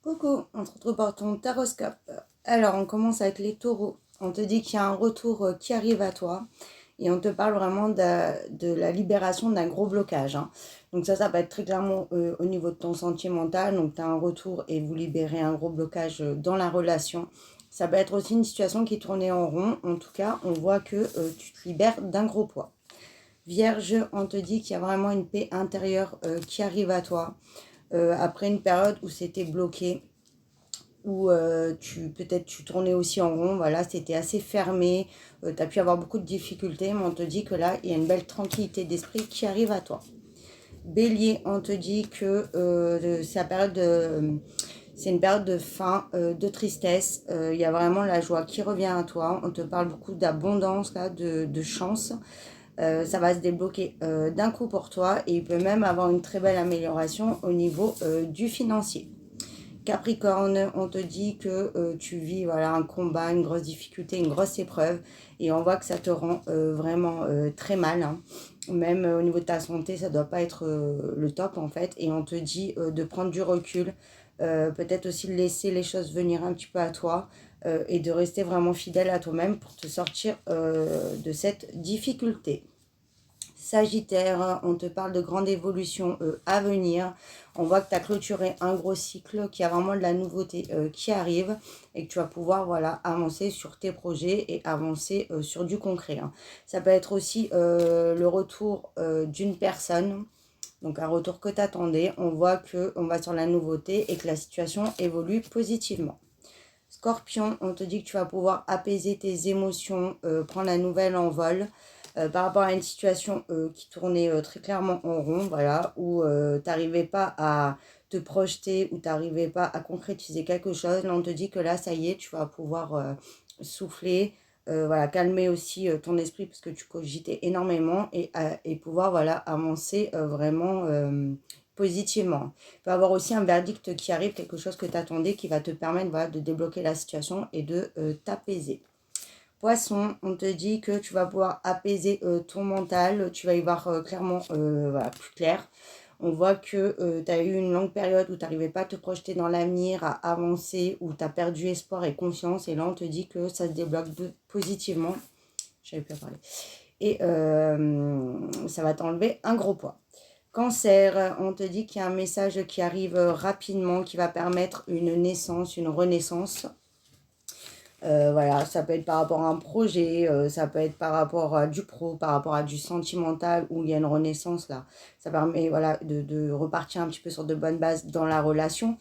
Coucou, on se retrouve pour ton taroscope. Alors, on commence avec les taureaux. On te dit qu'il y a un retour qui arrive à toi et on te parle vraiment de la libération d'un gros blocage, hein. Donc ça va être très clairement au niveau de ton sentimental. Donc tu as un retour et vous libérez un gros blocage dans la relation. Ça peut être aussi une situation qui tournait en rond. En tout cas, on voit que tu te libères d'un gros poids. Vierge, on te dit qu'il y a vraiment une paix intérieure qui arrive à toi. Après une période où c'était bloqué, où peut-être tu tournais aussi en rond, voilà, c'était assez fermé, tu as pu avoir beaucoup de difficultés, mais on te dit que là, il y a une belle tranquillité d'esprit qui arrive à toi. Bélier, on te dit que c'est une période de fin, de tristesse. Il y a vraiment la joie qui revient à toi. On te parle beaucoup d'abondance, là, de chance. Ça va se débloquer d'un coup pour toi et il peut même avoir une très belle amélioration au niveau du financier. Capricorne, on te dit que tu vis voilà, un combat, une grosse difficulté, une grosse épreuve et on voit que ça te rend vraiment très mal, hein. Même au niveau de ta santé, ça ne doit pas être le top en fait et on te dit de prendre du recul, peut-être aussi de laisser les choses venir un petit peu à toi et de rester vraiment fidèle à toi-même pour te sortir de cette difficulté. Sagittaire, on te parle de grandes évolutions à venir. On voit que tu as clôturé un gros cycle, qu'il y a vraiment de la nouveauté qui arrive et que tu vas pouvoir voilà, avancer sur tes projets et avancer sur du concret, hein. Ça peut être aussi le retour d'une personne, donc un retour que tu attendais. On voit qu'on va sur la nouveauté et que la situation évolue positivement. Scorpion, on te dit que tu vas pouvoir apaiser tes émotions, prendre la nouvelle en vol par rapport à une situation qui tournait très clairement en rond, voilà, où tu n'arrivais pas à te projeter, où tu n'arrivais pas à concrétiser quelque chose. Là, on te dit que là, ça y est, tu vas pouvoir souffler, voilà, calmer aussi ton esprit parce que tu cogitais énormément et pouvoir voilà, avancer vraiment positivement. Il peut y avoir aussi un verdict qui arrive, quelque chose que tu attendais qui va te permettre voilà, de débloquer la situation et de t'apaiser. Poisson, on te dit que tu vas pouvoir apaiser ton mental, tu vas y voir clairement voilà, plus clair. On voit que tu as eu une longue période où tu n'arrivais pas à te projeter dans l'avenir, à avancer, où tu as perdu espoir et confiance. Et là, on te dit que ça se débloque positivement. J'avais plus à parler. Et ça va t'enlever un gros poids. Cancer, on te dit qu'il y a un message qui arrive rapidement, qui va permettre une naissance, une renaissance. Voilà, ça peut être par rapport à un projet, ça peut être par rapport à du pro, par rapport à du sentimental, où il y a une renaissance là. Ça permet voilà, de repartir un petit peu sur de bonnes bases dans la relation.